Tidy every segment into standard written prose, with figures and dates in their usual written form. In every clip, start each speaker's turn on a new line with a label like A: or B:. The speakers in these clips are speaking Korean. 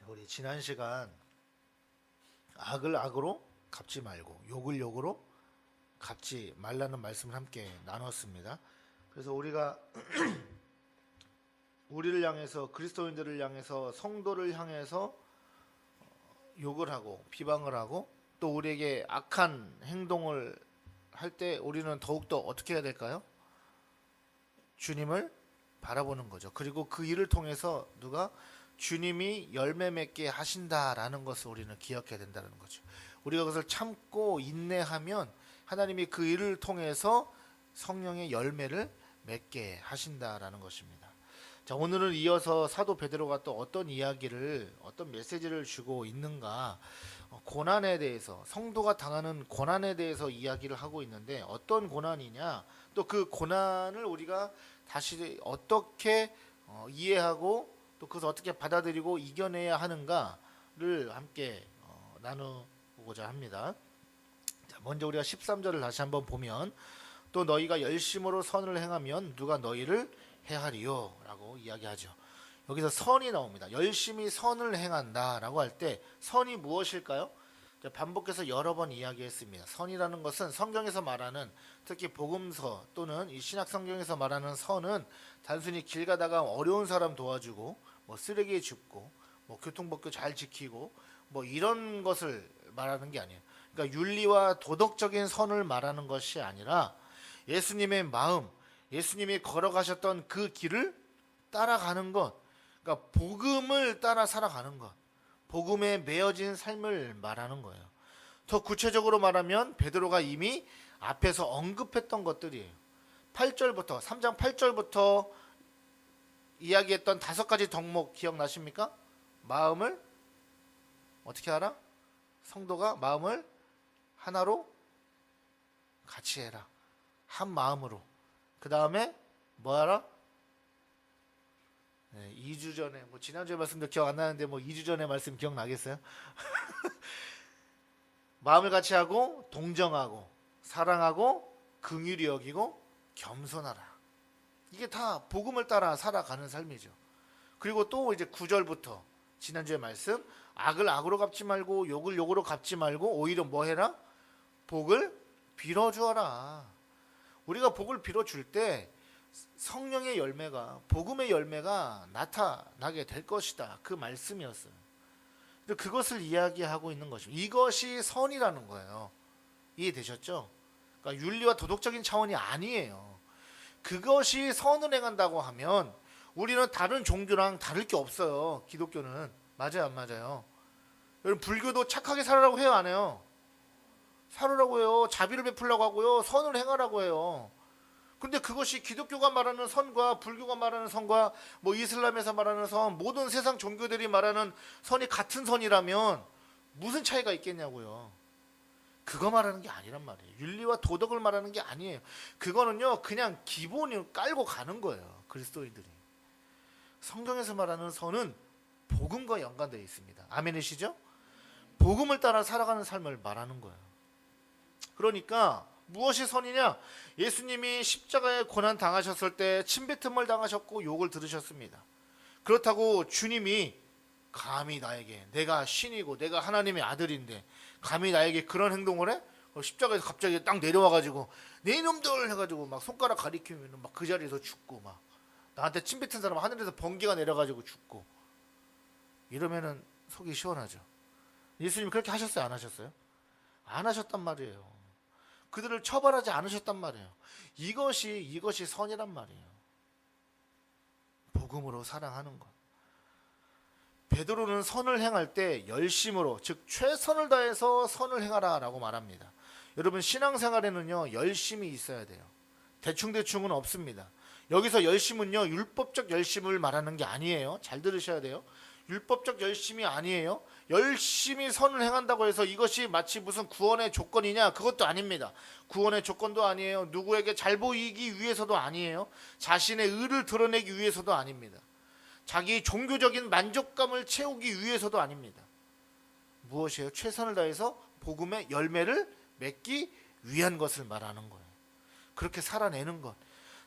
A: 우리 지난 시간 악을 악으로 갚지 말고 욕을 욕으로 갚지 말라는 말씀을 함께 나눴습니다. 그래서 우리가 우리를 향해서 그리스도인들을 향해서 성도를 향해서 욕을 하고 비방을 하고 또 우리에게 악한 행동을 할 때 우리는 더욱더 어떻게 해야 될까요? 주님을 바라보는 거죠. 그리고 그 일을 통해서 누가 주님이 열매 맺게 하신다라는 것을 우리는 기억해야 된다는 거죠. 우리가 그것을 참고 인내하면 하나님이 그 일을 통해서 성령의 열매를 맺게 하신다라는 것입니다. 자, 오늘은 이어서 사도 베드로가 또 어떤 이야기를, 어떤 메시지를 주고 있는가, 고난에 대해서, 성도가 당하는 고난에 대해서 이야기를 하고 있는데, 어떤 고난이냐, 또 그 고난을 우리가 다시 어떻게 이해하고 또 그것을 어떻게 받아들이고 이겨내야 하는가를 함께 나누고자 합니다. 자, 먼저 우리가 13절을 다시 한번 보면, 또 너희가 열심으로 선을 행하면 누가 너희를 해하리요 라고 이야기하죠. 여기서 선이 나옵니다. 열심히 선을 행한다 라고 할 때 선이 무엇일까요? 반복해서 여러 번 이야기했습니다. 선이라는 것은 성경에서 말하는, 특히 복음서 또는 이 신약 성경에서 말하는 선은 단순히 길 가다가 어려운 사람 도와주고 쓰레기에 줍고 교통법규 잘 지키고 이런 것을 말하는 게 아니에요. 그러니까 윤리와 도덕적인 선을 말하는 것이 아니라 예수님의 마음, 예수님이 걸어가셨던 그 길을 따라가는 것, 그러니까 복음을 따라 살아가는 것, 복음에 매어진 삶을 말하는 거예요. 더 구체적으로 말하면 베드로가 이미 앞에서 언급했던 것들이에요. 8절부터 3장 8절부터 이야기했던 5가지 덕목 기억나십니까? 마음을 어떻게 하라? 성도가 마음을 하나로 같이 해라. 한 마음으로. 그 다음에 뭐하라? 2주 전에 지난주에 말씀도 기억 안 나는데 2주 전에 말씀 기억나겠어요? 마음을 같이 하고 동정하고 사랑하고 긍휼히 여기고 겸손하라. 이게 다 복음을 따라 살아가는 삶이죠. 그리고 또 이제 9절부터 지난주에 말씀, 악을 악으로 갚지 말고 욕을 욕으로 갚지 말고 오히려 뭐 해라? 복을 빌어주어라. 우리가 복을 빌어줄 때 성령의 열매가, 복음의 열매가 나타나게 될 것이다. 그 말씀이었어요. 근데 그것을 이야기하고 있는 것이죠. 이것이 선이라는 거예요. 이해되셨죠? 그러니까 윤리와 도덕적인 차원이 아니에요. 그것이 선을 행한다고 하면 우리는 다른 종교랑 다를 게 없어요. 기독교는. 맞아요, 안 맞아요? 여러분, 불교도 착하게 살으라고 해요, 안 해요? 살으라고 해요. 자비를 베풀라고 하고요. 선을 행하라고 해요. 근데 그것이 기독교가 말하는 선과 불교가 말하는 선과 이슬람에서 말하는 선, 모든 세상 종교들이 말하는 선이 같은 선이라면 무슨 차이가 있겠냐고요. 그거 말하는 게 아니란 말이에요. 윤리와 도덕을 말하는 게 아니에요. 그거는요, 그냥 기본을 깔고 가는 거예요. 그리스도인들이. 성경에서 말하는 선은 복음과 연관되어 있습니다. 아멘이시죠? 복음을 따라 살아가는 삶을 말하는 거예요. 그러니까 무엇이 선이냐? 예수님이 십자가에 고난 당하셨을 때 침뱉음을 당하셨고 욕을 들으셨습니다. 그렇다고 주님이 감히 나에게, 내가 신이고 내가 하나님의 아들인데 감히 나에게 그런 행동을 해? 십자가에서 갑자기 딱 내려와가지고 네 이놈들 해가지고 막 손가락 가리키면 막 그 자리에서 죽고, 막 나한테 침뱉은 사람 하늘에서 번개가 내려가지고 죽고, 이러면은 속이 시원하죠. 예수님이 그렇게 하셨어요, 안 하셨어요? 안 하셨단 말이에요. 그들을 처벌하지 않으셨단 말이에요. 이것이 선이란 말이에요. 복음으로 사랑하는 것. 베드로는 선을 행할 때 열심으로, 즉 최선을 다해서 선을 행하라 라고 말합니다. 여러분, 신앙생활에는요, 열심이 있어야 돼요. 대충대충은 없습니다. 여기서 열심은요, 율법적 열심을 말하는 게 아니에요. 잘 들으셔야 돼요. 율법적 열심이 아니에요. 열심히 선을 행한다고 해서 이것이 마치 무슨 구원의 조건이냐? 그것도 아닙니다. 구원의 조건도 아니에요. 누구에게 잘 보이기 위해서도 아니에요. 자신의 의를 드러내기 위해서도 아닙니다. 자기 종교적인 만족감을 채우기 위해서도 아닙니다. 무엇이에요? 최선을 다해서 복음의 열매를 맺기 위한 것을 말하는 거예요. 그렇게 살아내는 것.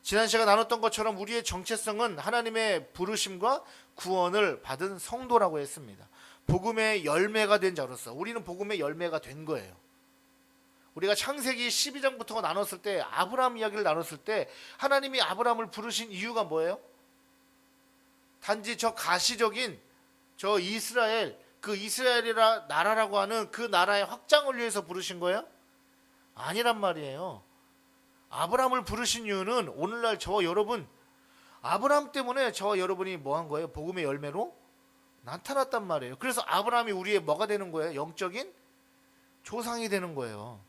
A: 지난 시간 나눴던 것처럼 우리의 정체성은 하나님의 부르심과 구원을 받은 성도라고 했습니다. 복음의 열매가 된 자로서 우리는 복음의 열매가 된 거예요. 우리가 창세기 12장부터 나눴을 때, 아브라함 이야기를 나눴을 때 하나님이 아브라함을 부르신 이유가 뭐예요? 단지 저 가시적인 저 이스라엘, 그 이스라엘이라 나라라고 하는 그 나라의 확장을 위해서 부르신 거예요? 아니란 말이에요. 아브라함을 부르신 이유는 오늘날 저와 여러분, 아브라함 때문에 저와 여러분이 뭐 한 거예요? 복음의 열매로 나타났단 말이에요. 그래서 아브라함이 우리의 뭐가 되는 거예요? 영적인 조상이 되는 거예요.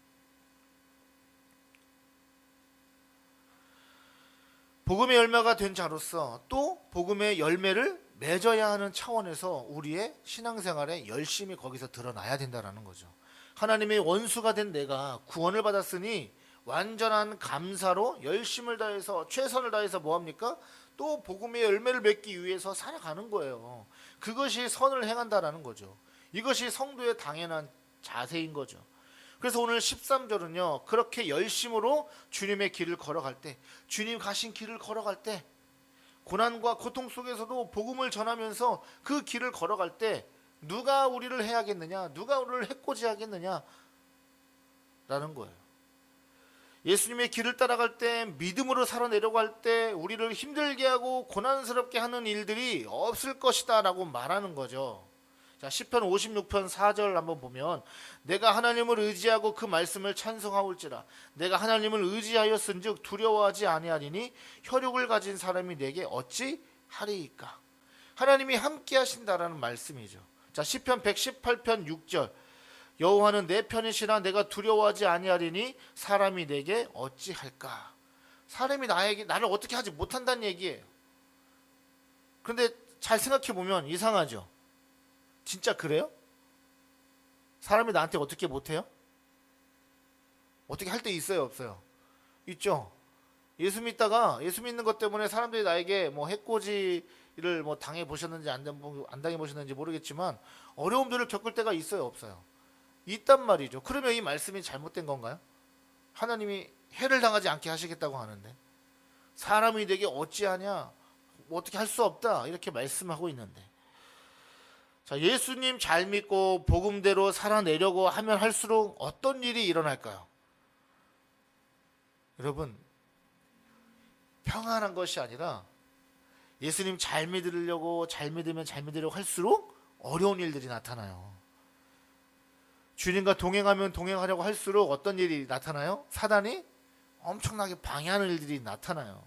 A: 복음의 열매가 된 자로서 또 복음의 열매를 맺어야 하는 차원에서 우리의 신앙생활에 열심히 거기서 드러나야 된다는 거죠. 하나님의 원수가 된 내가 구원을 받았으니 완전한 감사로 열심을 다해서 최선을 다해서 뭐합니까? 또 복음의 열매를 맺기 위해서 살아가는 거예요. 그것이 선을 행한다라는 거죠. 이것이 성도의 당연한 자세인 거죠. 그래서 오늘 13절은요, 그렇게 열심으로 주님의 길을 걸어갈 때, 주님 가신 길을 걸어갈 때, 고난과 고통 속에서도 복음을 전하면서 그 길을 걸어갈 때 누가 우리를 해야겠느냐, 누가 우리를 해코지하겠느냐 라는 거예요. 예수님의 길을 따라갈 때, 믿음으로 살아내려갈 때 우리를 힘들게 하고 고난스럽게 하는 일들이 없을 것이다 라고 말하는 거죠. 자, 시편 56편 4절 한번 보면, 내가 하나님을 의지하고 그 말씀을 찬송하올지라 내가 하나님을 의지하였은즉 두려워하지 아니하리니 혈육을 가진 사람이 내게 어찌 하리이까. 하나님이 함께 하신다라는 말씀이죠. 자, 시편 118편 6절, 여호와는 내 편이시라 내가 두려워하지 아니하리니 사람이 내게 어찌할까. 사람이 나를 어떻게 하지 못한다는 얘기예요. 그런데 잘 생각해 보면 이상하죠. 진짜 그래요? 사람이 나한테 어떻게 못해요? 어떻게 할 때 있어요, 없어요? 있죠. 예수 믿는 것 때문에 사람들이 나에게 뭐 해코지를 뭐 당해 보셨는지 안 당해 보셨는지 모르겠지만 어려움들을 겪을 때가 있어요, 없어요? 있단 말이죠. 그러면 이 말씀이 잘못된 건가요? 하나님이 해를 당하지 않게 하시겠다고 하는데 사람이 내게 어찌하냐, 뭐 어떻게 할 수 없다 이렇게 말씀하고 있는데, 자, 예수님 잘 믿고 복음대로 살아내려고 하면 할수록 어떤 일이 일어날까요? 여러분, 평안한 것이 아니라 예수님 잘 믿으려고 할수록 어려운 일들이 나타나요. 주님과 동행하면 동행하려고 할수록 어떤 일이 나타나요? 사단이 엄청나게 방해하는 일들이 나타나요.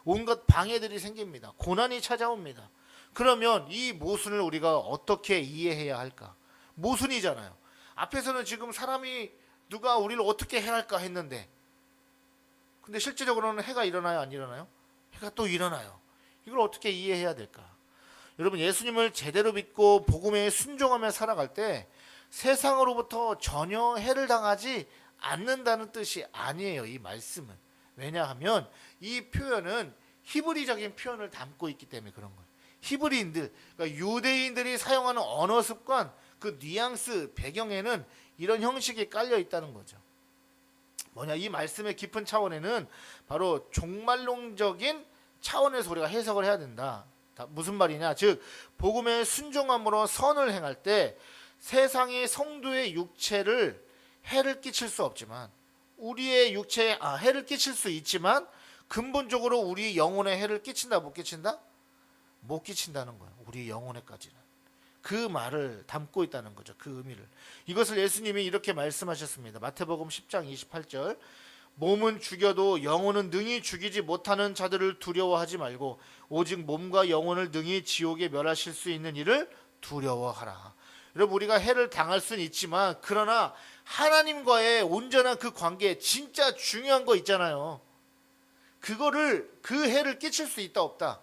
A: 온갖 방해들이 생깁니다. 고난이 찾아옵니다. 그러면 이 모순을 우리가 어떻게 이해해야 할까? 모순이잖아요. 앞에서는 지금 사람이 누가 우리를 어떻게 해할까 했는데, 근데 실제적으로는 해가 일어나요, 안 일어나요? 해가 또 일어나요. 이걸 어떻게 이해해야 될까? 여러분, 예수님을 제대로 믿고 복음에 순종하며 살아갈 때 세상으로부터 전혀 해를 당하지 않는다는 뜻이 아니에요, 이 말씀은. 왜냐하면 이 표현은 히브리적인 표현을 담고 있기 때문에 그런 거예요. 히브리인들, 그러니까 유대인들이 사용하는 언어 습관, 그 뉘앙스 배경에는 이런 형식이 깔려 있다는 거죠. 뭐냐, 이 말씀의 깊은 차원에는 바로 종말론적인 차원에서 우리가 해석을 해야 된다. 무슨 말이냐, 즉 복음의 순종함으로 선을 행할 때 세상의 성도의 육체를 해를 끼칠 수 없지만, 우리의 육체에 해를 끼칠 수 있지만 근본적으로 우리 영혼에 해를 끼친다, 못 끼친다? 못 끼친다는 거예요. 우리 영혼에까지는. 그 말을 담고 있다는 거죠. 그 의미를. 이것을 예수님이 이렇게 말씀하셨습니다. 마태복음 10장 28절, 몸은 죽여도 영혼은 능히 죽이지 못하는 자들을 두려워하지 말고 오직 몸과 영혼을 능히 지옥에 멸하실 수 있는 이를 두려워하라. 여러분, 우리가 해를 당할 수는 있지만 그러나 하나님과의 온전한 그 관계, 진짜 중요한 거 있잖아요. 그 해를 끼칠 수 있다 없다,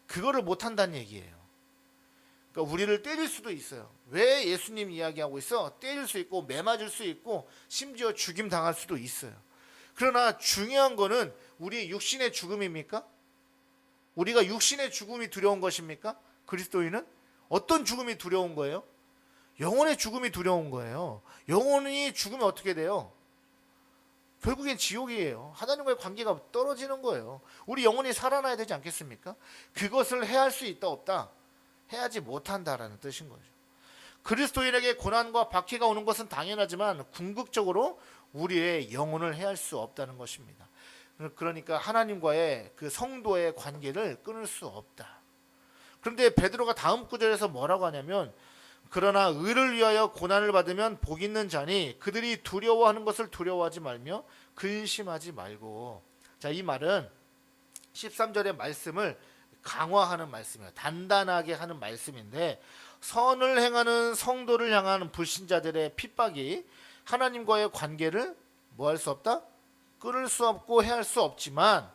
A: 그거를 못한다는 얘기예요. 그러니까 우리를 때릴 수도 있어요. 왜 예수님 이야기하고 있어? 때릴 수 있고 매맞을 수 있고 심지어 죽임 당할 수도 있어요. 그러나 중요한 거는 우리 육신의 죽음입니까? 우리가 육신의 죽음이 두려운 것입니까? 그리스도인은 어떤 죽음이 두려운 거예요? 영혼의 죽음이 두려운 거예요. 영혼이 죽으면 어떻게 돼요? 결국엔 지옥이에요. 하나님과의 관계가 떨어지는 거예요. 우리 영혼이 살아나야 되지 않겠습니까? 그것을 해야 할 수 있다 없다? 해야지 못한다라는 뜻인 거죠. 그리스도인에게 고난과 박해가 오는 것은 당연하지만 궁극적으로 우리의 영혼을 해할 수 없다는 것입니다. 그러니까 하나님과의 그 성도의 관계를 끊을 수 없다. 그런데 베드로가 다음 구절에서 뭐라고 하냐면, 그러나 의를 위하여 고난을 받으면 복 있는 자니 그들이 두려워하는 것을 두려워하지 말며 근심하지 말고. 자, 이 말은 13절의 말씀을 강화하는 말씀이에요. 단단하게 하는 말씀인데, 선을 행하는 성도를 향한 불신자들의 핍박이 하나님과의 관계를 뭐 할 수 없다? 끊을 수 없고 해할 수 없지만,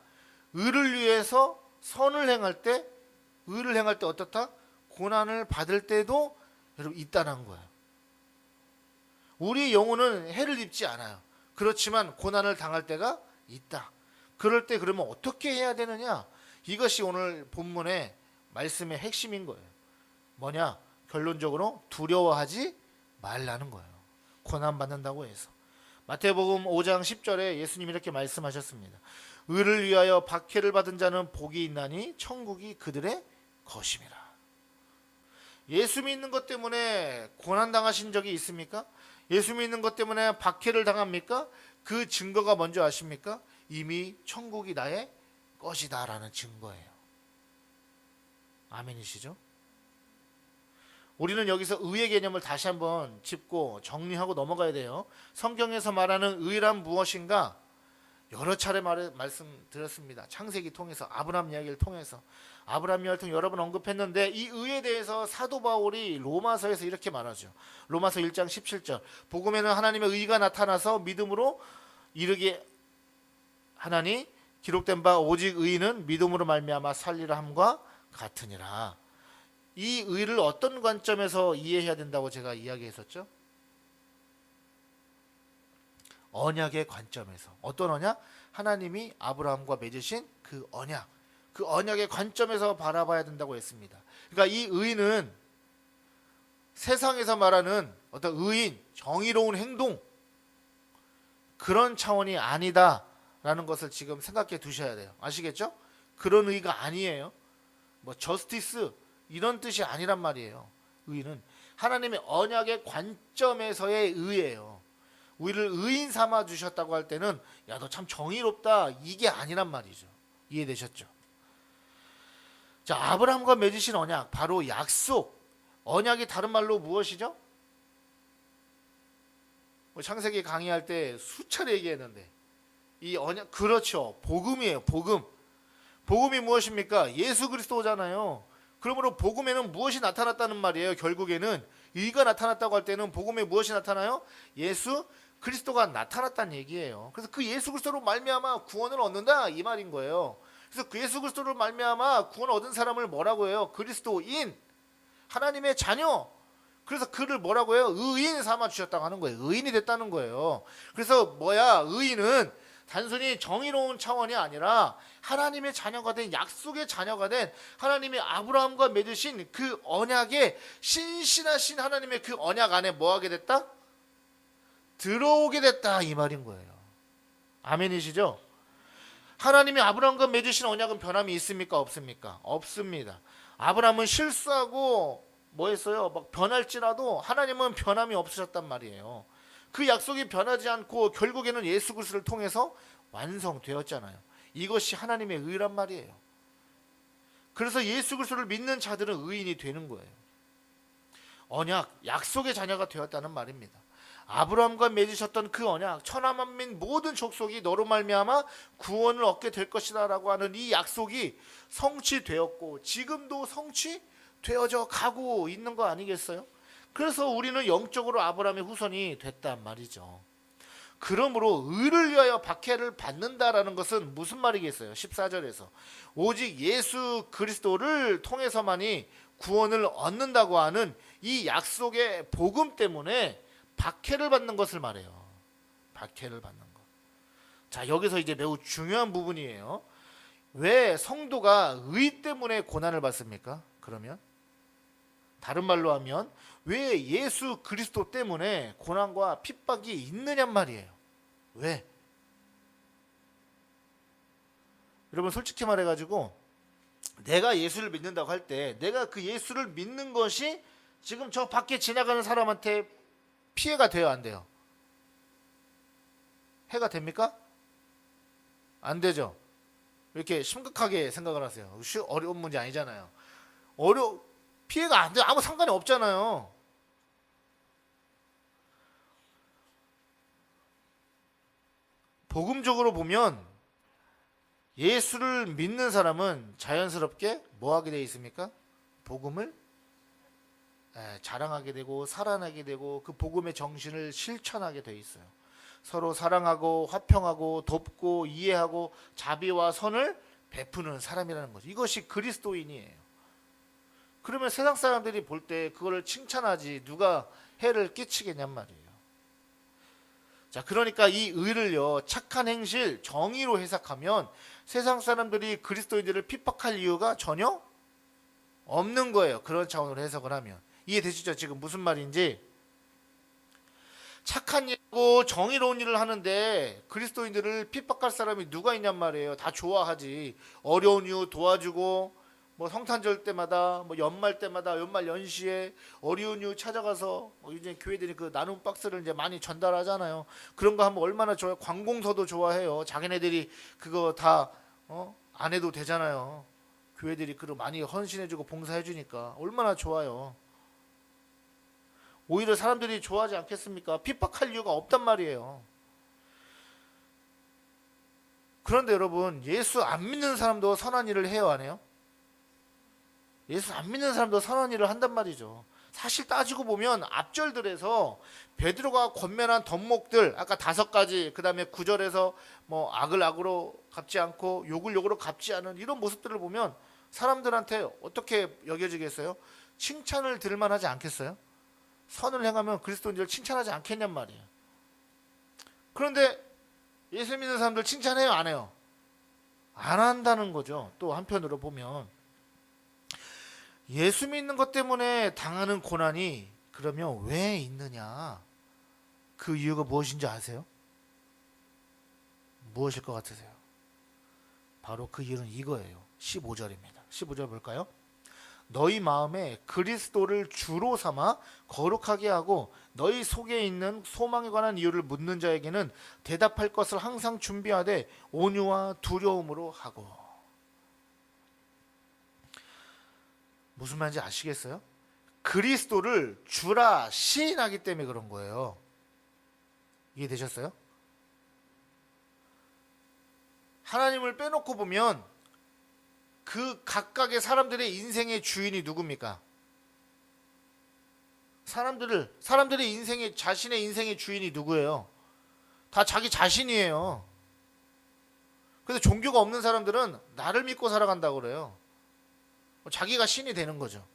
A: 의를 위해서 선을 행할 때, 의를 행할 때 어떻다? 고난을 받을 때도 여러분 있다는 거예요. 우리 영혼은 해를 입지 않아요. 그렇지만 고난을 당할 때가 있다. 그럴 때 그러면 어떻게 해야 되느냐? 이것이 오늘 본문의 말씀의 핵심인 거예요. 뭐냐? 결론적으로 두려워하지 말라는 거예요. 고난 받는다고 해서. 마태복음 5장 10절에 예수님이 이렇게 말씀하셨습니다. 의를 위하여 박해를 받은 자는 복이 있나니 천국이 그들의 것임이라. 예수 믿는 것 때문에 고난 당하신 적이 있습니까? 예수 믿는 것 때문에 박해를 당합니까? 그 증거가 뭔지 아십니까? 이미 천국이 나의 것이다라는 증거예요. 아멘이시죠? 우리는 여기서 의의 개념을 다시 한번 짚고 정리하고 넘어가야 돼요. 성경에서 말하는 의란 무엇인가? 여러 차례 말씀드렸습니다. 창세기 통해서, 아브라함 이야기를 통해서. 아브라함 이야기를 통해 여러 번 언급했는데, 이 의에 대해서 사도 바울이 로마서에서 이렇게 말하죠. 로마서 1장 17절. 복음에는 하나님의 의가 나타나서 믿음으로 이르게 하나니 기록된 바 오직 의인은 믿음으로 말미암아 살리라 함과 같으니라. 이 의를 어떤 관점에서 이해해야 된다고 제가 이야기했었죠? 언약의 관점에서. 어떤 언약? 하나님이 아브라함과 맺으신 그 언약. 그 언약의 관점에서 바라봐야 된다고 했습니다. 그러니까 이 의는 세상에서 말하는 어떤 의인, 정의로운 행동, 그런 차원이 아니다라는 것을 지금 생각해 두셔야 돼요. 아시겠죠? 그런 의가 아니에요. 뭐 저스티스 이런 뜻이 아니란 말이에요. 의는 하나님의 언약의 관점에서의 의예요. 우리를 의인 삼아 주셨다고 할 때는 야, 너 참 정의롭다, 이게 아니란 말이죠. 이해되셨죠? 자, 아브라함과 맺으신 언약, 바로 약속. 언약이 다른 말로 무엇이죠? 창세기 강의할 때 수차례 얘기했는데, 이 언약, 그렇죠, 복음이에요. 복음. 복음이 무엇입니까? 예수 그리스도잖아요. 그러므로 복음에는 무엇이 나타났다는 말이에요. 결국에는 의가 나타났다고 할 때는 복음에 무엇이 나타나요? 예수 그리스도가 나타났다는 얘기예요. 그래서 그 예수 그리스도로 말미암아 구원을 얻는다, 이 말인 거예요. 그래서 그 예수 그리스도로 말미암아 구원을 얻은 사람을 뭐라고 해요? 그리스도인, 하나님의 자녀. 그래서 그를 뭐라고 해요? 의인 삼아 주셨다고 하는 거예요. 의인이 됐다는 거예요. 그래서 뭐야? 의인은 단순히 정의로운 차원이 아니라 하나님의 자녀가 된, 약속의 자녀가 된, 하나님의 아브라함과 맺으신 그 언약에 신실하신 하나님의 그 언약 안에 뭐하게 됐다? 들어오게 됐다, 이 말인 거예요. 아멘이시죠? 하나님이 아브라함과 맺으신 언약은 변함이 있습니까? 없습니까? 없습니다. 아브라함은 실수하고 뭐 했어요? 막 변할지라도 하나님은 변함이 없으셨단 말이에요. 그 약속이 변하지 않고 결국에는 예수 그리스도를 통해서 완성되었잖아요. 이것이 하나님의 의란 말이에요. 그래서 예수 그리스도를 믿는 자들은 의인이 되는 거예요. 언약, 약속의 자녀가 되었다는 말입니다. 아브라함과 맺으셨던 그 언약, 천하 만민 모든 족속이 너로 말미암아 구원을 얻게 될 것이다 라고 하는 이 약속이 성취되었고 지금도 성취되어져 가고 있는 거 아니겠어요? 그래서 우리는 영적으로 아브라함의 후손이 됐단 말이죠. 그러므로 의를 위하여 박해를 받는다라는 것은 무슨 말이겠어요? 14절에서 오직 예수 그리스도를 통해서만이 구원을 얻는다고 하는 이 약속의 복음 때문에 박해를 받는 것을 말해요. 박해를 받는 것. 자, 여기서 이제 매우 중요한 부분이에요. 왜 성도가 의 때문에 고난을 받습니까? 그러면 다른 말로 하면 왜 예수 그리스도 때문에 고난과 핍박이 있느냔 말이에요. 왜? 여러분 솔직히 말해가지고 내가 예수를 믿는다고 할 때 내가 그 예수를 믿는 것이 지금 저 밖에 지나가는 사람한테 피해가 돼요, 안 돼요? 해가 됩니까? 안 되죠. 이렇게 심각하게 생각을 하세요. 어려운 문제 아니잖아요. 피해가 안 돼. 아무 상관이 없잖아요. 복음적으로 보면 예수를 믿는 사람은 자연스럽게 뭐 하게 돼 있습니까? 복음을 자랑하게 되고 살아나게 되고 그 복음의 정신을 실천하게 돼 있어요. 서로 사랑하고 화평하고 돕고 이해하고 자비와 선을 베푸는 사람이라는 거죠. 이것이 그리스도인이에요. 그러면 세상 사람들이 볼 때 그거를 칭찬하지 누가 해를 끼치겠냔 말이에요. 자, 그러니까 이 의를요, 착한 행실, 정의로 해석하면 세상 사람들이 그리스도인들을 핍박할 이유가 전혀 없는 거예요. 그런 차원으로 해석을 하면. 이해되시죠? 지금 무슨 말인지. 착한 일하고 정의로운 일을 하는데 그리스도인들을 핍박할 사람이 누가 있냔 말이에요. 다 좋아하지. 어려운 이유 도와주고 뭐 성탄절 때마다 뭐 연말 때마다 연말 연시에 어려운 이유 찾아가서 이제 교회들이 그 나눔 박스를 이제 많이 전달하잖아요. 그런 거 하면 얼마나 좋아요. 관공서도 좋아해요. 자기네들이 그거 다 안 해도 되잖아요. 교회들이 그걸 많이 헌신해주고 봉사해주니까 얼마나 좋아요. 오히려 사람들이 좋아하지 않겠습니까? 핍박할 이유가 없단 말이에요. 그런데 여러분, 예수 안 믿는 사람도 선한 일을 해요, 안 해요? 예수 안 믿는 사람도 선한 일을 한단 말이죠. 사실 따지고 보면 앞절들에서 베드로가 권면한 덕목들, 아까 5가지, 그 다음에 9절에서 뭐 악을 악으로 갚지 않고 욕을 욕으로 갚지 않은 이런 모습들을 보면 사람들한테 어떻게 여겨지겠어요? 칭찬을 들을 만하지 않겠어요? 선을 행하면 그리스도인들을 칭찬하지 않겠냔 말이에요. 그런데 예수 믿는 사람들 칭찬해요, 안 해요? 안 한다는 거죠. 또 한편으로 보면 예수 믿는 것 때문에 당하는 고난이 그러면 왜 있느냐? 그 이유가 무엇인지 아세요? 무엇일 것 같으세요? 바로 그 이유는 이거예요. 15절입니다. 15절 볼까요? 너희 마음에 그리스도를 주로 삼아 거룩하게 하고 너희 속에 있는 소망에 관한 이유를 묻는 자에게는 대답할 것을 항상 준비하되 온유와 두려움으로 하고. 무슨 말인지 아시겠어요? 그리스도를 주라 시인하기 때문에 그런 거예요. 이해되셨어요? 하나님을 빼놓고 보면 그 각각의 사람들의 인생의 주인이 누굽니까? 사람들의 인생의 자신의 인생의 주인이 누구예요? 다 자기 자신이에요. 그래서 종교가 없는 사람들은 나를 믿고 살아간다고 그래요. 자기가 신이 되는 거죠.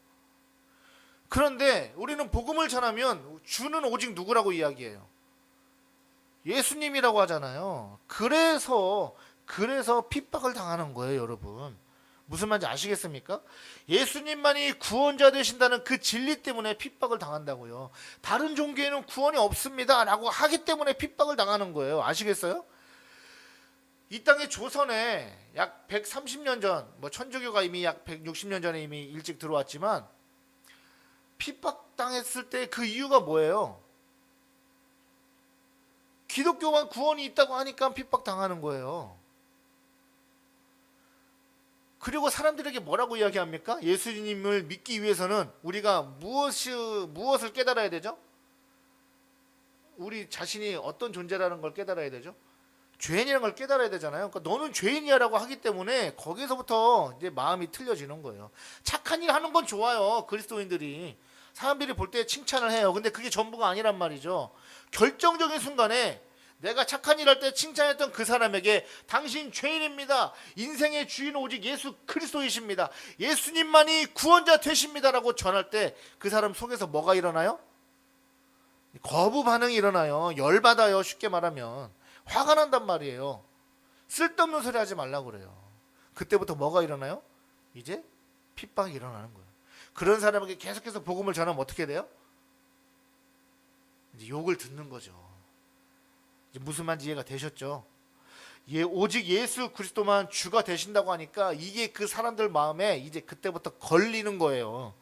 A: 그런데 우리는 복음을 전하면 주는 오직 누구라고 이야기해요? 예수님이라고 하잖아요. 그래서 핍박을 당하는 거예요, 여러분. 무슨 말인지 아시겠습니까? 예수님만이 구원자 되신다는 그 진리 때문에 핍박을 당한다고요. 다른 종교에는 구원이 없습니다 라고 하기 때문에 핍박을 당하는 거예요. 아시겠어요? 이 땅의 조선에 약 130년 전, 뭐 천주교가 이미 약 160년 전에 이미 일찍 들어왔지만 핍박당했을 때 그 이유가 뭐예요? 기독교만 구원이 있다고 하니까 핍박당하는 거예요. 그리고 사람들에게 뭐라고 이야기합니까? 예수님을 믿기 위해서는 우리가 무엇을 깨달아야 되죠? 우리 자신이 어떤 존재라는 걸 깨달아야 되죠? 죄인이라는 걸 깨달아야 되잖아요. 그러니까 너는 죄인이야라고 하기 때문에 거기서부터 이제 마음이 틀려지는 거예요. 착한 일 하는 건 좋아요. 그리스도인들이 사람들이 볼 때 칭찬을 해요. 근데 그게 전부가 아니란 말이죠. 결정적인 순간에 내가 착한 일 할 때 칭찬했던 그 사람에게 당신 죄인입니다. 인생의 주인 오직 예수 그리스도이십니다. 예수님만이 구원자 되십니다라고 전할 때 그 사람 속에서 뭐가 일어나요? 거부 반응이 일어나요. 열받아요. 쉽게 말하면. 화가 난단 말이에요. 쓸데없는 소리 하지 말라고 그래요. 그때부터 뭐가 일어나요? 이제 핍박이 일어나는 거예요. 그런 사람에게 계속해서 복음을 전하면 어떻게 돼요? 이제 욕을 듣는 거죠. 이제 무슨 말인지 이해가 되셨죠? 오직 예수 그리스도만 주가 되신다고 하니까 이게 그 사람들 마음에 이제 그때부터 걸리는 거예요.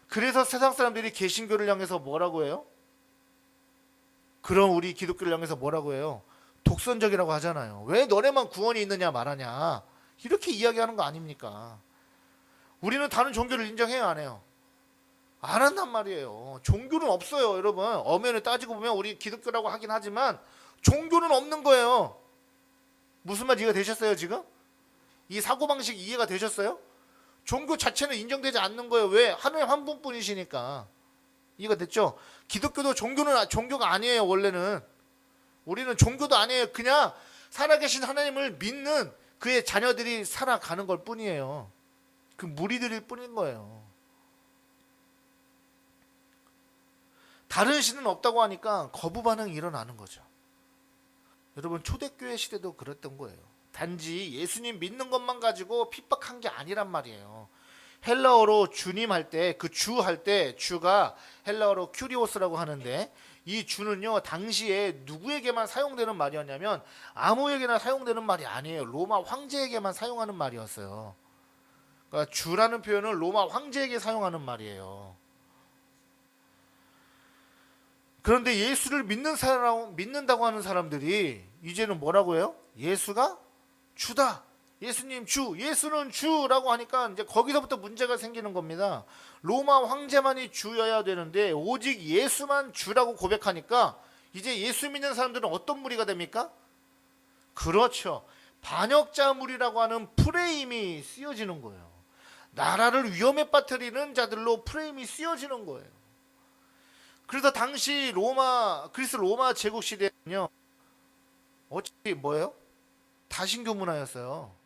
A: 그래서 세상 사람들이 개신교를 향해서 뭐라고 해요? 그럼 우리 기독교를 향해서 뭐라고 해요? 독선적이라고 하잖아요. 왜 너네만 구원이 있느냐 말하냐, 이렇게 이야기하는 거 아닙니까? 우리는 다른 종교를 인정해요, 안 해요? 안 한단 말이에요. 종교는 없어요, 여러분. 엄연히 따지고 보면 우리 기독교라고 하긴 하지만 종교는 없는 거예요. 무슨 말 이해가 되셨어요, 지금? 이 사고방식 이해가 되셨어요? 종교 자체는 인정되지 않는 거예요. 왜? 하나님 한 분뿐이시니까. 이해가 됐죠? 기독교도 종교가 아니에요, 원래는. 우리는 종교도 아니에요. 그냥 살아계신 하나님을 믿는 그의 자녀들이 살아가는 걸 뿐이에요. 그 무리들일 뿐인 거예요. 다른 신은 없다고 하니까 거부 반응이 일어나는 거죠. 여러분, 초대교회 시대도 그랬던 거예요. 단지 예수님 믿는 것만 가지고 핍박한 게 아니란 말이에요. 헬라어로 주님 할 때, 그 주 할 때, 주가 헬라어로 큐리오스라고 하는데, 이 주는요 당시에 누구에게만 사용되는 말이었냐면 아무에게나 사용되는 말이 아니에요. 로마 황제에게만 사용하는 말이었어요. 그러니까 주라는 표현을 로마 황제에게 사용하는 말이에요. 그런데 예수를 믿는다고 하는 사람들이 이제는 뭐라고 해요? 예수가 주다. 예수님 주, 예수는 주라고 하니까 이제 거기서부터 문제가 생기는 겁니다. 로마 황제만이 주여야 되는데 오직 예수만 주라고 고백하니까 이제 예수 믿는 사람들은 어떤 무리가 됩니까? 그렇죠. 반역자 무리라고 하는 프레임이 씌워지는 거예요. 나라를 위험에 빠뜨리는 자들로 프레임이 씌워지는 거예요. 그래서 당시 그리스 로마 제국 시대는요, 어차피 뭐예요? 다신교 문화였어요.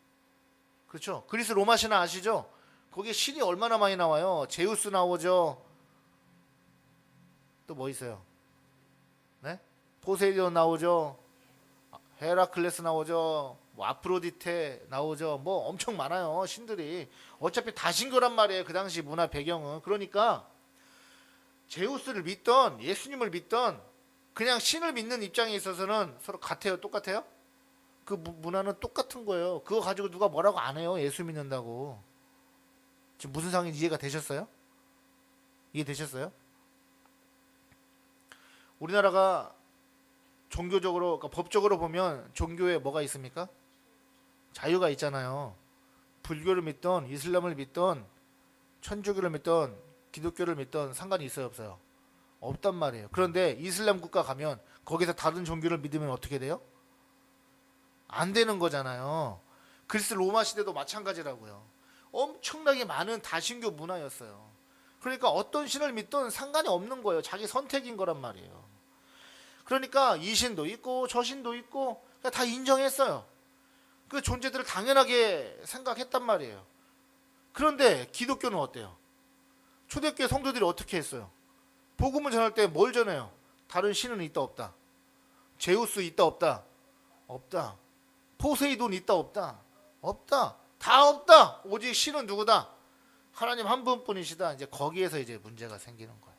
A: 그렇죠? 그리스 로마 신화 아시죠? 거기에 신이 얼마나 많이 나와요. 제우스 나오죠. 또 뭐 있어요? 네? 포세이돈 나오죠. 헤라클레스 나오죠. 뭐 아프로디테 나오죠. 뭐 엄청 많아요, 신들이. 어차피 다신교란 말이에요, 그 당시 문화 배경은. 그러니까 제우스를 믿던 예수님을 믿던 그냥 신을 믿는 입장에 있어서는 서로 같아요? 똑같아요? 그 문화는 똑같은 거예요. 그거 가지고 누가 뭐라고 안 해요, 예수 믿는다고. 지금 무슨 상황인지 이해가 되셨어요? 이해되셨어요? 우리나라가 종교적으로, 그러니까 법적으로 보면 종교에 뭐가 있습니까? 자유가 있잖아요. 불교를 믿던 이슬람을 믿던 천주교를 믿던 기독교를 믿던 상관이 있어요, 없어요? 없단 말이에요. 그런데 이슬람 국가 가면 거기서 다른 종교를 믿으면 어떻게 돼요? 안 되는 거잖아요. 그리스 로마 시대도 마찬가지라고요. 엄청나게 많은 다신교 문화였어요. 그러니까 어떤 신을 믿든 상관이 없는 거예요. 자기 선택인 거란 말이에요. 그러니까 이 신도 있고 저 신도 있고 다 인정했어요. 그 존재들을 당연하게 생각했단 말이에요. 그런데 기독교는 어때요? 초대교회 성도들이 어떻게 했어요? 복음을 전할 때 뭘 전해요? 다른 신은 있다 없다? 제우스 있다 없다? 없다. 포세이돈 있다 없다? 없다. 다 없다. 오직 신은 누구다? 하나님 한 분뿐이시다. 이제 거기에서 이제 문제가 생기는 거예요.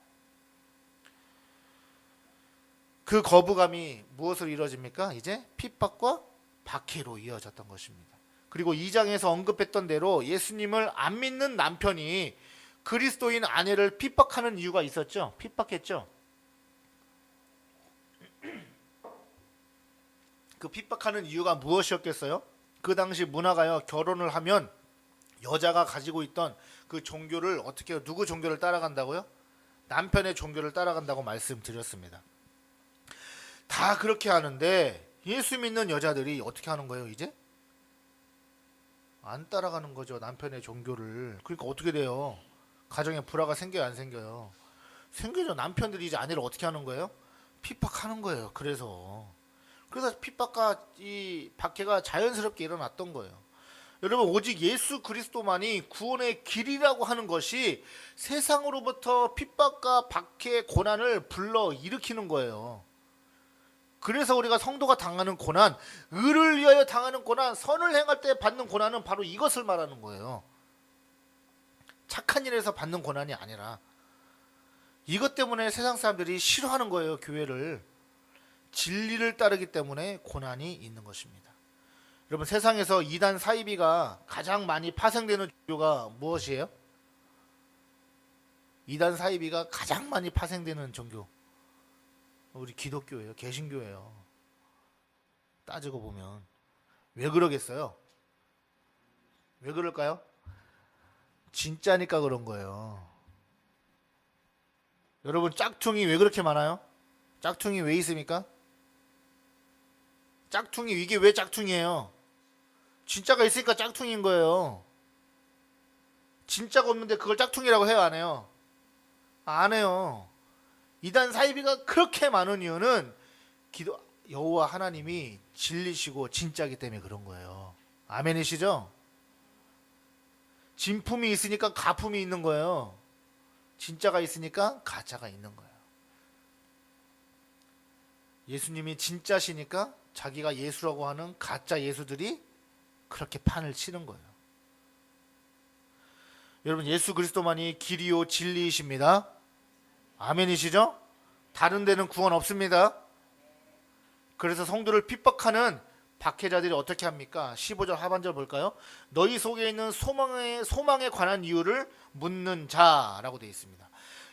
A: 그 거부감이 무엇으로 이루어집니까? 이제 핍박과 박해로 이어졌던 것입니다. 그리고 2장에서 언급했던 대로 예수님을 안 믿는 남편이 그리스도인 아내를 핍박하는 이유가 있었죠. 핍박했죠. 그 핍박하는 이유가 무엇이었겠어요? 그 당시 문화가요, 결혼을 하면 여자가 가지고 있던 그 종교를 어떻게 해요? 누구 종교를 따라간다고요? 남편의 종교를 따라간다고 말씀드렸습니다. 다 그렇게 하는데 예수 믿는 여자들이 어떻게 하는 거예요, 이제? 안 따라가는 거죠, 남편의 종교를. 그러니까 어떻게 돼요? 가정에 불화가 생겨요, 안 생겨요? 생기죠. 남편들이 이제 아내를 어떻게 하는 거예요? 핍박하는 거예요. 그래서 핍박과 이 박해가 자연스럽게 일어났던 거예요. 여러분, 오직 예수 그리스도만이 구원의 길이라고 하는 것이 세상으로부터 핍박과 박해, 고난을 불러 일으키는 거예요. 그래서 우리가 성도가 당하는 고난, 의를 위하여 당하는 고난, 선을 행할 때 받는 고난은 바로 이것을 말하는 거예요. 착한 일에서 받는 고난이 아니라. 이것 때문에 세상 사람들이 싫어하는 거예요, 교회를. 진리를 따르기 때문에 고난이 있는 것입니다. 여러분, 세상에서 이단 사이비가 가장 많이 파생되는 종교가 무엇이에요? 이단 사이비가 가장 많이 파생되는 종교 우리 기독교예요. 개신교예요. 따지고 보면 왜 그러겠어요? 왜 그럴까요? 진짜니까 그런 거예요. 여러분 짝퉁이 왜 그렇게 많아요? 짝퉁이 왜 있습니까? 짝퉁이 이게 왜 짝퉁이에요? 진짜가 있으니까 짝퉁인 거예요. 진짜가 없는데 그걸 짝퉁이라고 해요, 안 해요? 안 해요. 이단 사이비가 그렇게 많은 이유는 여호와 하나님이 진리시고 진짜기 때문에 그런 거예요. 아멘이시죠? 진품이 있으니까 가품이 있는 거예요. 진짜가 있으니까 가짜가 있는 거예요. 예수님이 진짜시니까 자기가 예수라고 하는 가짜 예수들이 그렇게 판을 치는 거예요. 여러분 예수 그리스도만이 길이요 진리이십니다. 아멘이시죠? 다른 데는 구원 없습니다. 그래서 성도를 핍박하는 박해자들이 어떻게 합니까? 15절 하반절 볼까요? 너희 속에 있는 소망에 관한 이유를 묻는 자라고 되어 있습니다.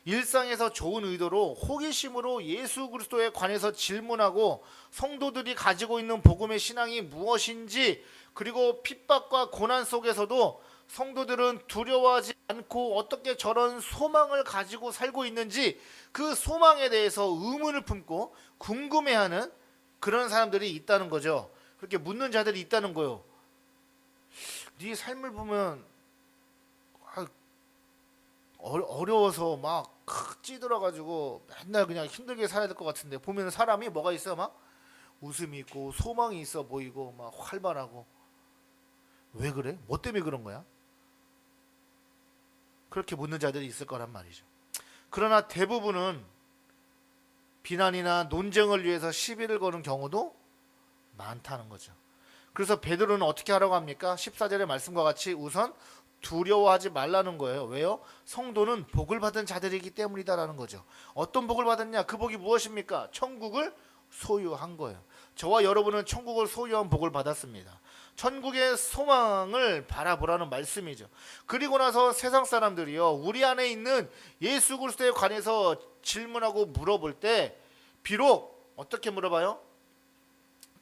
A: 일상에서 좋은 의도로 호기심으로 예수 그리스도에 관해서 질문하고 성도들이 가지고 있는 복음의 신앙이 무엇인지, 그리고 핍박과 고난 속에서도 성도들은 두려워하지 않고 어떻게 저런 소망을 가지고 살고 있는지 그 소망에 대해서 의문을 품고 궁금해하는 그런 사람들이 있다는 거죠. 그렇게 묻는 자들이 있다는 거예요. 네 삶을 보면 어려워서 막 찌들어가지고 맨날 그냥 힘들게 살아야 될 것 같은데, 보면 사람이 뭐가 있어? 막 웃음이 있고 소망이 있어 보이고 막 활발하고. 왜 그래? 뭐 때문에 그런 거야? 그렇게 묻는 자들이 있을 거란 말이죠. 그러나 대부분은 비난이나 논쟁을 위해서 시비를 거는 경우도 많다는 거죠. 그래서 베드로는 어떻게 하라고 합니까? 14절의 말씀과 같이 우선 두려워하지 말라는 거예요. 왜요? 성도는 복을 받은 자들이기 때문이다라는 거죠. 어떤 복을 받았냐? 그 복이 무엇입니까? 천국을 소유한 거예요. 저와 여러분은 천국을 소유한 복을 받았습니다. 천국의 소망을 바라보라는 말씀이죠. 그리고 나서 세상 사람들이요, 우리 안에 있는 예수 그리스도에 관해서 질문하고 물어볼 때 비록 어떻게 물어봐요?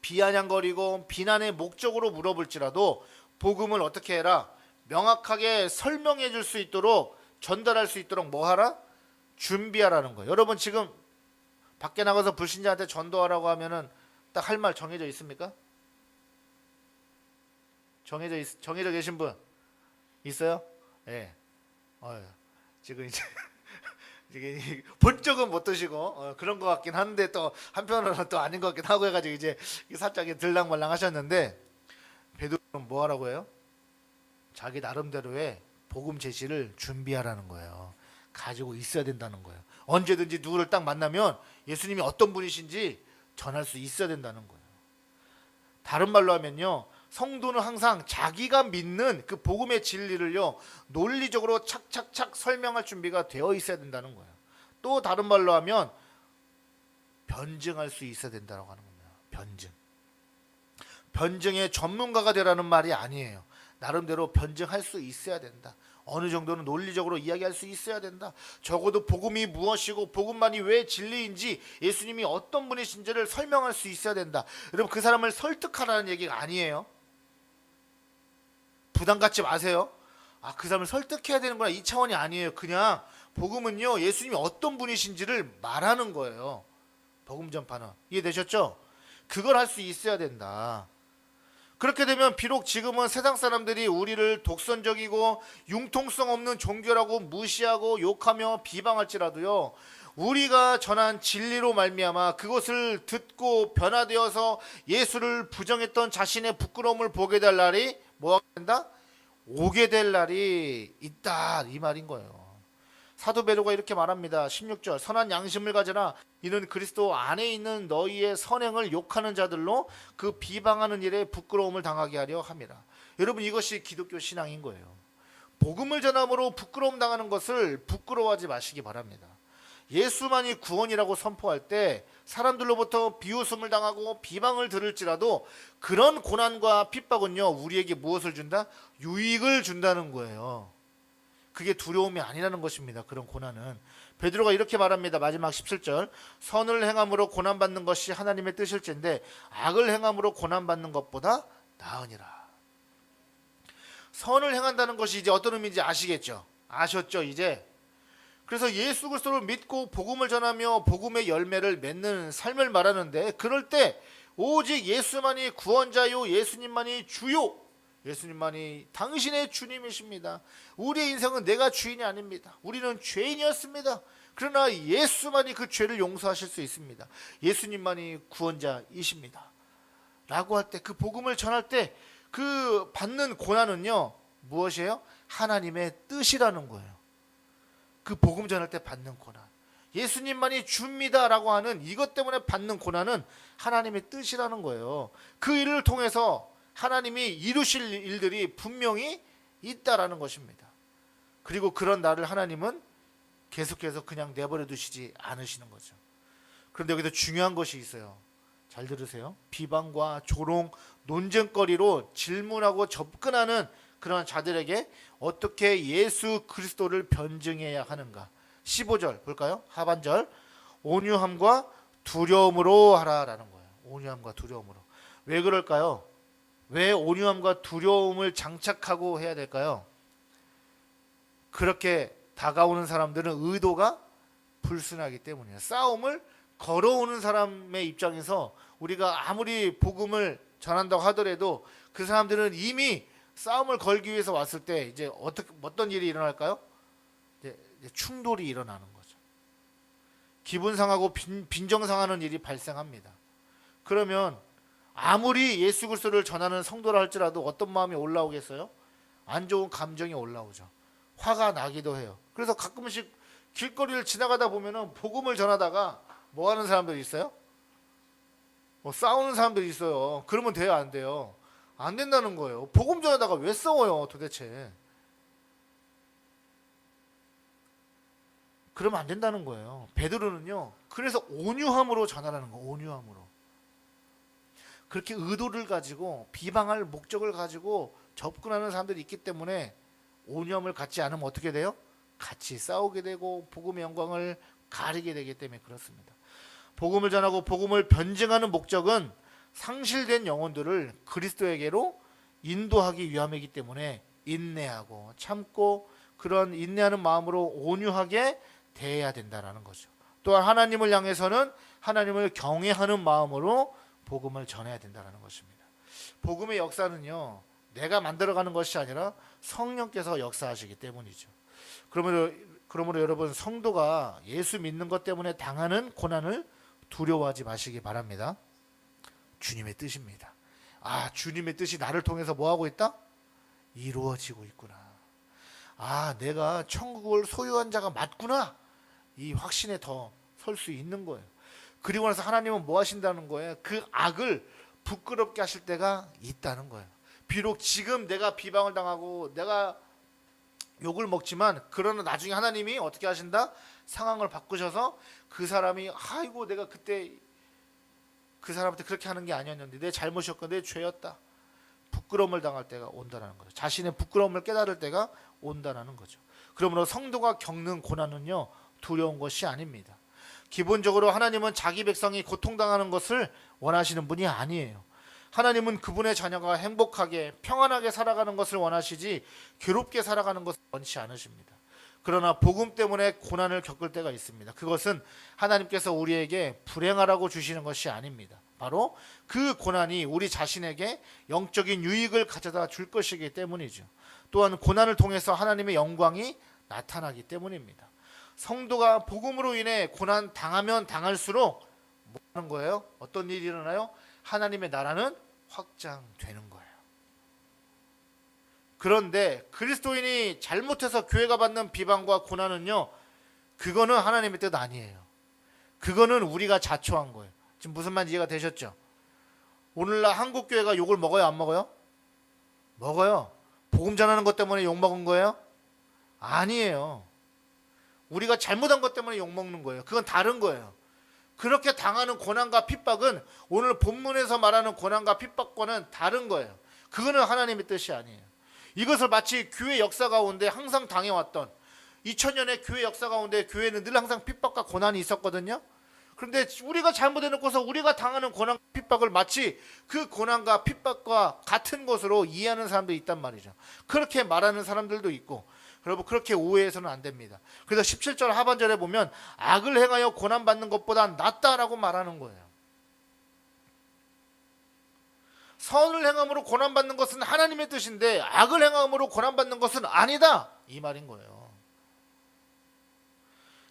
A: 비아냥거리고 비난의 목적으로 물어볼지라도 복음을 어떻게 해라? 명확하게 설명해 줄 수 있도록, 전달할 수 있도록 뭐 하라? 준비하라는 거예요. 여러분 지금 밖에 나가서 불신자한테 전도하라고 하면은 딱 할 말 정해져 있습니까? 정해져 계신 분 있어요? 예. 네. 지금 이제 본적은 못 드시고 그런 것 같긴 한데 또 한편으로는 또 아닌 것 같긴 하고 해가지고 이제 살짝 들랑말랑 하셨는데, 베드로는 뭐 하라고 해요? 자기 나름대로의 복음 제시를 준비하라는 거예요. 가지고 있어야 된다는 거예요. 언제든지 누구를 딱 만나면 예수님이 어떤 분이신지 전할 수 있어야 된다는 거예요. 다른 말로 하면요, 성도는 항상 자기가 믿는 그 복음의 진리를요 논리적으로 착착착 설명할 준비가 되어 있어야 된다는 거예요. 또 다른 말로 하면 변증할 수 있어야 된다고 하는 겁니다. 변증의 전문가가 되라는 말이 아니에요. 나름대로 변증할 수 있어야 된다. 어느 정도는 논리적으로 이야기할 수 있어야 된다. 적어도 복음이 무엇이고 복음만이 왜 진리인지, 예수님이 어떤 분이신지를 설명할 수 있어야 된다. 여러분 그 사람을 설득하라는 얘기가 아니에요. 부담 갖지 마세요. 그 사람을 설득해야 되는구나, 이 차원이 아니에요. 그냥 복음은요 예수님이 어떤 분이신지를 말하는 거예요. 복음 전파는. 이해되셨죠? 그걸 할 수 있어야 된다. 그렇게 되면 비록 지금은 세상 사람들이 우리를 독선적이고 융통성 없는 종교라고 무시하고 욕하며 비방할지라도요, 우리가 전한 진리로 말미암아 그것을 듣고 변화되어서 예수를 부정했던 자신의 부끄러움을 보게 될 날이 뭐가 된다? 오게 될 날이 있다, 이 말인 거예요. 사도 베드로가 이렇게 말합니다. 16절, 선한 양심을 가져라. 이는 그리스도 안에 있는 너희의 선행을 욕하는 자들로 그 비방하는 일에 부끄러움을 당하게 하려 함이라. 여러분 이것이 기독교 신앙인 거예요. 복음을 전함으로 부끄러움 당하는 것을 부끄러워하지 마시기 바랍니다. 예수만이 구원이라고 선포할 때 사람들로부터 비웃음을 당하고 비방을 들을지라도 그런 고난과 핍박은요 우리에게 무엇을 준다? 유익을 준다는 거예요. 그게 두려움이 아니라는 것입니다. 그런 고난은. 베드로가 이렇게 말합니다. 마지막 17절. 선을 행함으로 고난받는 것이 하나님의 뜻일진데 악을 행함으로 고난받는 것보다 나으니라. 선을 행한다는 것이 이제 어떤 의미인지 아시겠죠? 아셨죠 이제? 그래서 예수 그리스도를 믿고 복음을 전하며 복음의 열매를 맺는 삶을 말하는데, 그럴 때 오직 예수만이 구원자요, 예수님만이 주요, 예수님만이 당신의 주님이십니다. 우리의 인생은 내가 주인이 아닙니다. 우리는 죄인이었습니다. 그러나 예수만이 그 죄를 용서하실 수 있습니다. 예수님만이 구원자이십니다. 라고 할 때, 그 복음을 전할 때 그 받는 고난은요 무엇이에요? 하나님의 뜻이라는 거예요. 그 복음 전할 때 받는 고난, 예수님만이 줍니다 라고 하는 이것 때문에 받는 고난은 하나님의 뜻이라는 거예요. 그 일을 통해서 하나님이 이루실 일들이 분명히 있다라는 것입니다. 그리고 그런 나를 하나님은 계속해서 그냥 내버려 두시지 않으시는 거죠. 그런데 여기서 중요한 것이 있어요. 잘 들으세요. 비방과 조롱, 논쟁거리로 질문하고 접근하는 그런 자들에게 어떻게 예수 그리스도를 변증해야 하는가. 15절 볼까요? 하반절. 온유함과 두려움으로 하라라는 거예요. 온유함과 두려움으로. 왜 그럴까요? 왜 온유함과 두려움을 장착하고 해야 될까요? 그렇게 다가오는 사람들은 의도가 불순하기 때문이에요. 싸움을 걸어오는 사람의 입장에서 우리가 아무리 복음을 전한다고 하더라도 그 사람들은 이미 싸움을 걸기 위해서 왔을 때 이제 어떤 일이 일어날까요? 이제 충돌이 일어나는 거죠. 기분 상하고 빈정 상하는 일이 발생합니다. 그러면 아무리 예수 그리스도를 전하는 성도라 할지라도 어떤 마음이 올라오겠어요? 안 좋은 감정이 올라오죠. 화가 나기도 해요. 그래서 가끔씩 길거리를 지나가다 보면은 복음을 전하다가 뭐 하는 사람들이 있어요? 싸우는 사람들이 있어요. 그러면 돼요, 안 돼요? 안 된다는 거예요. 복음 전하다가 왜 싸워요, 도대체? 그러면 안 된다는 거예요. 베드로는요, 그래서 온유함으로 전하라는 거예요. 온유함으로. 그렇게 의도를 가지고 비방할 목적을 가지고 접근하는 사람들이 있기 때문에 온유함을 갖지 않으면 어떻게 돼요? 같이 싸우게 되고 복음의 영광을 가리게 되기 때문에 그렇습니다. 복음을 전하고 복음을 변증하는 목적은 상실된 영혼들을 그리스도에게로 인도하기 위함이기 때문에 인내하고 참고 그런 인내하는 마음으로 온유하게 대해야 된다는 거죠. 또한 하나님을 향해서는 하나님을 경외하는 마음으로 복음을 전해야 된다는 것입니다. 복음의 역사는요, 내가 만들어가는 것이 아니라 성령께서 역사하시기 때문이죠. 그러므로 여러분, 성도가 예수 믿는 것 때문에 당하는 고난을 두려워하지 마시기 바랍니다. 주님의 뜻입니다. 아, 주님의 뜻이 나를 통해서 뭐하고 있다? 이루어지고 있구나. 아, 내가 천국을 소유한 자가 맞구나. 이 확신에 더 설 수 있는 거예요. 그리고 나서 하나님은 뭐 하신다는 거예요? 그 악을 부끄럽게 하실 때가 있다는 거예요. 비록 지금 내가 비방을 당하고 내가 욕을 먹지만, 그러나 나중에 하나님이 어떻게 하신다? 상황을 바꾸셔서 그 사람이 아이고 내가 그때 그 사람한테 그렇게 하는 게 아니었는데 내 잘못이었고 내 죄였다. 부끄러움을 당할 때가 온다는 거죠. 자신의 부끄러움을 깨달을 때가 온다는 거죠. 그러므로 성도가 겪는 고난은요, 두려운 것이 아닙니다. 기본적으로 하나님은 자기 백성이 고통당하는 것을 원하시는 분이 아니에요. 하나님은 그분의 자녀가 행복하게 평안하게 살아가는 것을 원하시지 괴롭게 살아가는 것을 원치 않으십니다. 그러나 복음 때문에 고난을 겪을 때가 있습니다. 그것은 하나님께서 우리에게 불행하라고 주시는 것이 아닙니다. 바로 그 고난이 우리 자신에게 영적인 유익을 가져다 줄 것이기 때문이죠. 또한 고난을 통해서 하나님의 영광이 나타나기 때문입니다. 성도가 복음으로 인해 고난 당하면 당할수록 뭐 하는 거예요? 어떤 일이 일어나요? 하나님의 나라는 확장되는 거예요. 그런데 그리스도인이 잘못해서 교회가 받는 비방과 고난은요, 그거는 하나님의 뜻 아니에요. 그거는 우리가 자초한 거예요. 지금 무슨 말인지 이해가 되셨죠? 오늘날 한국 교회가 욕을 먹어요, 안 먹어요? 먹어요. 복음 전하는 것 때문에 욕 먹은 거예요? 아니에요. 우리가 잘못한 것 때문에 욕 먹는 거예요. 그건 다른 거예요. 그렇게 당하는 고난과 핍박은 오늘 본문에서 말하는 고난과 핍박과는 다른 거예요. 그거는 하나님의 뜻이 아니에요. 이것을 마치 교회 역사 가운데 항상 당해왔던 2000년의 교회 역사 가운데 교회는 늘 항상 핍박과 고난이 있었거든요. 그런데 우리가 잘못해놓고서 우리가 당하는 고난 핍박을 마치 그 고난과 핍박과 같은 것으로 이해하는 사람도 있단 말이죠. 그렇게 말하는 사람들도 있고, 여러분 그렇게 오해해서는 안 됩니다. 그래서 17절 하반절에 보면 악을 행하여 고난받는 것보다 낫다라고 말하는 거예요. 선을 행함으로 고난받는 것은 하나님의 뜻인데 악을 행함으로 고난받는 것은 아니다, 이 말인 거예요.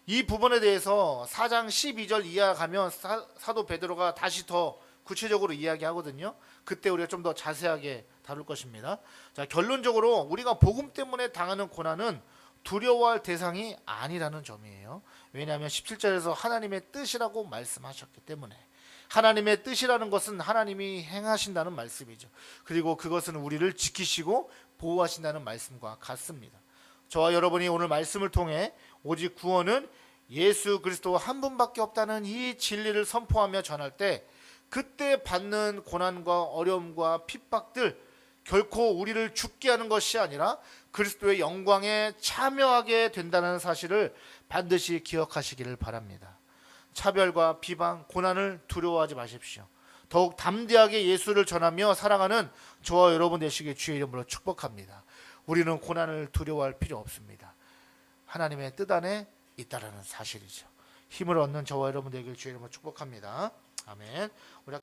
A: 이 부분에 대해서 4장 12절 이하 가면 사도 베드로가 다시 더 구체적으로 이야기하거든요. 그때 우리가 좀 더 자세하게 다룰 것입니다. 자, 결론적으로 우리가 복음 때문에 당하는 고난은 두려워할 대상이 아니라는 점이에요. 왜냐하면 17절에서 하나님의 뜻이라고 말씀하셨기 때문에. 하나님의 뜻이라는 것은 하나님이 행하신다는 말씀이죠. 그리고 그것은 우리를 지키시고 보호하신다는 말씀과 같습니다. 저와 여러분이 오늘 말씀을 통해 오직 구원은 예수 그리스도 한 분밖에 없다는 이 진리를 선포하며 전할 때 그때 받는 고난과 어려움과 핍박들 결코 우리를 죽게 하는 것이 아니라 그리스도의 영광에 참여하게 된다는 사실을 반드시 기억하시기를 바랍니다. 차별과 비방, 고난을 두려워하지 마십시오. 더욱 담대하게 예수를 전하며 살아가는 저와 여러분 되시길 주의 이름으로 축복합니다. 우리는 고난을 두려워할 필요 없습니다. 하나님의 뜻 안에 있다라는 사실이죠. 힘을 얻는 저와 여러분 되길 주의 이름으로 축복합니다. 아멘. 우리